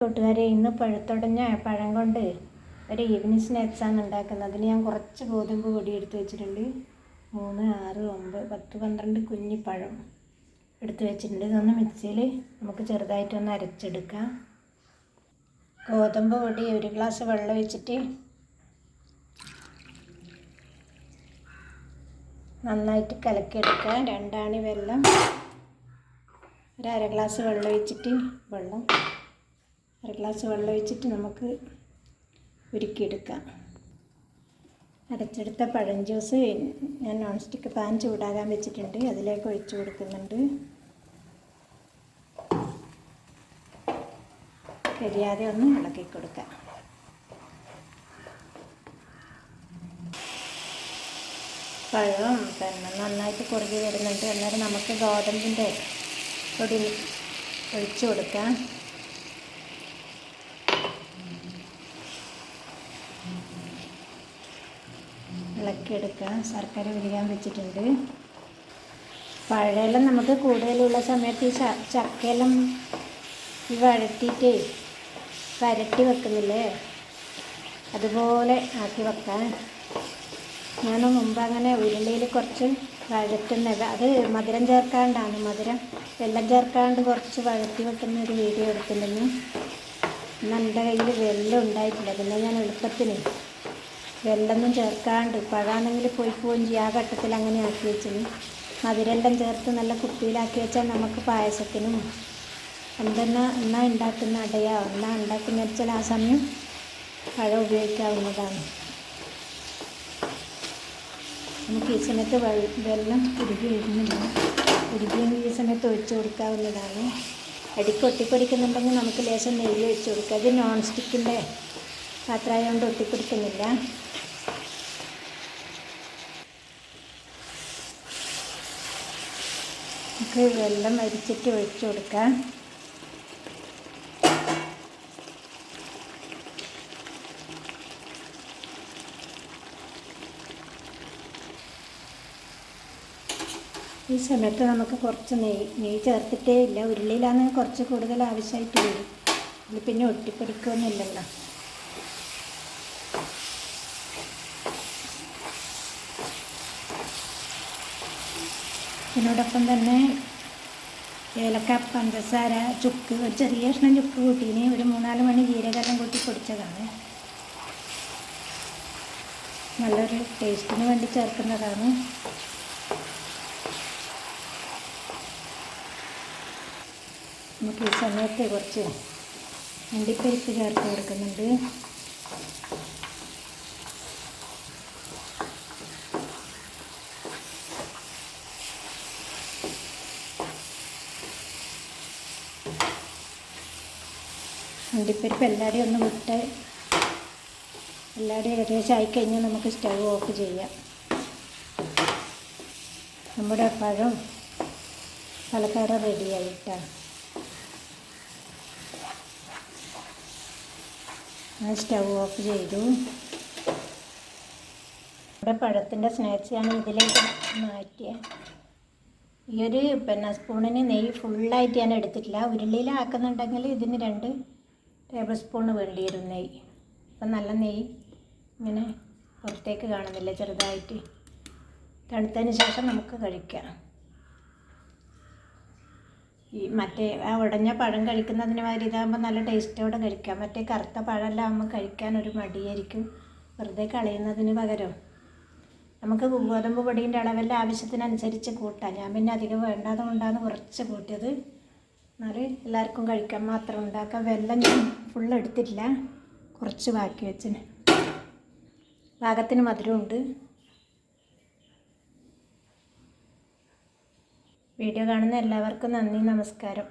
കൂട്ടുകാരെ, ഇന്ന് പഴുത്തുടഞ്ഞ പഴം കൊണ്ട് ഒരു ഈവനിങ് സ്നാക്സാണ് ഉണ്ടാക്കുന്നത്. അതിന് ഞാൻ കുറച്ച് ഗോതമ്പ് പൊടി എടുത്ത് വെച്ചിട്ടുണ്ട്. 3, 6, 9, 10, 12 കുഞ്ഞി പഴം എടുത്ത് വെച്ചിട്ടുണ്ട്. ഇതൊന്ന് മിക്സിയിൽ നമുക്ക് ചെറുതായിട്ടൊന്ന് അരച്ചെടുക്കാം. ഗോതമ്പ് പൊടി 1 ഗ്ലാസ് വെള്ളം ഒഴിച്ചിട്ട് നന്നായിട്ട് കലക്കിയെടുക്കുക. 2 ആണി വെള്ളം, 1/2 ഗ്ലാസ് വെള്ളം ഒഴിച്ചിട്ട് 1 ഗ്ലാസ് വെള്ളം ഒഴിച്ചിട്ട് നമുക്ക് ഉരുക്കിയെടുക്കാം. അരച്ചെടുത്ത പഴം ജ്യൂസ് ഞാൻ നോൺ സ്റ്റിക്ക് പാൻ ചൂടാകാൻ വെച്ചിട്ടുണ്ട്. അതിലേക്ക് ഒഴിച്ചു കൊടുക്കുന്നുണ്ട്. കരിയാതെ ഒന്ന് ഇളക്കി കൊടുക്കാം. പഴം നന്നായിട്ട് കുറുകി വരുന്നുണ്ട്. അന്നേരം നമുക്ക് ഗോതമ്പിൻ്റെ പൊടി ഒഴിച്ചു കൊടുക്കാം. ഇളക്കിയെടുക്കാം. ശർക്കര ഉരുകാൻ വെച്ചിട്ടുണ്ട്. പഴമെല്ലാം നമുക്ക് കൂടുതലുള്ള സമയത്ത് ഈ ചക്കയെല്ലാം വഴറ്റിയിട്ട് വരട്ടി വെക്കുന്നില്ലേ, അതുപോലെ ആക്കി വെക്കാൻ. ഞാൻ മുമ്പ് അങ്ങനെ ഉരുളിയിൽ കുറച്ച് വഴറ്റുന്നത്, അത് മധുരം ചേർക്കാണ്ടാണ്, വെള്ളം ചേർക്കാണ്ട് കുറച്ച് വഴറ്റി വെക്കുന്ന ഒരു വീഡിയോ എടുത്തിട്ടുണ്ടെന്ന്. ഇന്ന് എൻ്റെ കയ്യിൽ വെള്ളം ഉണ്ടായിട്ടില്ല. പിന്നെ ഞാൻ എളുപ്പത്തിന് വെള്ളമൊന്നും ചേർക്കാണ്ട്, പഴമാണെങ്കിൽ പോവുകയും ചെയ്യും, ആ ഘട്ടത്തിൽ അങ്ങനെ ആക്കി വെച്ചത്. മധുരെല്ലാം ചേർത്ത് നല്ല കുപ്പിയിലാക്കി വെച്ചാൽ നമുക്ക് പായസത്തിനും എന്നാ ഉണ്ടാക്കുന്ന അടയോ എന്നാ ഉണ്ടാക്കുന്ന വെച്ചാൽ ആ സമയം പഴം ഉപയോഗിക്കാവുന്നതാണ്. നമുക്ക് ഈ സമയത്ത് വെള്ളം ഉരുകി വരുന്നില്ല. ഉരുകിയെങ്കിൽ ഈ സമയത്ത് ഒഴിച്ചു കൊടുക്കാവുന്നതാണ്. അടിക്ക് ഒട്ടിപ്പിടിക്കുന്നുണ്ടെങ്കിൽ നമുക്ക് ലേശം നെയ്യ് ഒഴിച്ച് കൊടുക്കുക. അത് നോൺ സ്റ്റിക്കിൻ്റെ പാത്രമായതുകൊണ്ട് ഒട്ടിപ്പിടിക്കുന്നില്ല. നമുക്ക് വെള്ളം അരിച്ചിട്ട് ഒഴിച്ചു കൊടുക്കാം. ഈ സമയത്ത് നമുക്ക് കുറച്ച് നെയ്യ് ചേർത്തിട്ടേ ഇല്ല. ഉരുളിയിലാണെങ്കിൽ കുറച്ച് കൂടുതൽ ആവശ്യമായിട്ട് വരും. ഇത് പിന്നെ ഒട്ടിപ്പിടിക്കുകയൊന്നുമില്ലല്ലോ. ഇതിനോടൊപ്പം തന്നെ ഏലക്ക, പഞ്ചസാര, ചുക്ക്, ഒരു ചെറിയ കഷ്ണം ചുക്ക് കൂട്ടീന്, ഒരു 3-4 മണി ജീരകം കൂട്ടി പൊടിച്ചതാണ്. നല്ലൊരു ടേസ്റ്റിന് വേണ്ടി ചേർക്കുന്നതാണ്. നമുക്ക് ഈ സമയത്ത് കുറച്ച് അണ്ടിപ്പരിപ്പ് ചേർത്ത് കൊടുക്കുന്നുണ്ട്. അണ്ടിപ്പരിപ്പ് എല്ലാവരെയും ഒന്ന് വിട്ട് എല്ലാവരെയും ഏകദേശം ആയിക്കഴിഞ്ഞാൽ നമുക്ക് സ്റ്റവ് ഓഫ് ചെയ്യാം. നമ്മുടെ പഴം പലഹാരം റെഡിയായിട്ടാണ്. സ്റ്റവ് ഓഫ് ചെയ്തു. നമ്മുടെ പഴത്തിൻ്റെ സ്നാക്സ് ഞാൻ ഇതിലേക്ക് മാറ്റിയ ഈ ഒരു സ്പൂണിന് നെയ്യ് ഫുള്ളായിട്ട് ഞാൻ എടുത്തിട്ടില്ല. ഉരുളിയിലാക്കുന്നുണ്ടെങ്കിൽ ഇതിന് 2 ടേബിൾ സ്പൂൺ വേണ്ടി വരും നെയ്യ്. അപ്പം നല്ല നെയ്യ് ഇങ്ങനെ പുറത്തേക്ക് കാണുന്നില്ല, ചെറുതായിട്ട്. തണുത്തതിന് ശേഷം നമുക്ക് കഴിക്കാം. ഈ മറ്റേ ആ ഉടഞ്ഞ പഴം കഴിക്കുന്നതിന് മാതിരി ഇതാകുമ്പോൾ നല്ല ടേസ്റ്റോടെ കഴിക്കാം. മറ്റേ കറുത്ത പഴമെല്ലാം ആകുമ്പോൾ കഴിക്കാൻ ഒരു മടിയായിരിക്കും. വെറുതെ കളയുന്നതിന് പകരം നമുക്ക് ഗോതമ്പ് പൊടിൻ്റെ അളവെല്ലാം ആവശ്യത്തിനനുസരിച്ച് കൂട്ടാം. ഞാൻ പിന്നെ അധികം വേണ്ടാതെ കൊണ്ടാണ് കുറച്ച് കൂട്ടിയത്. എന്നാൽ എല്ലാവർക്കും കഴിക്കാൻ മാത്രം ഉണ്ടാക്കാം. വെള്ളം ഞാൻ ഫുള്ള് എടുത്തിട്ടില്ല, കുറച്ച് ബാക്കി വെച്ചിന്. പാകത്തിന് മധുരമുണ്ട്. വീഡിയോ കാണുന്ന എല്ലാവർക്കും നന്ദി, നമസ്കാരം.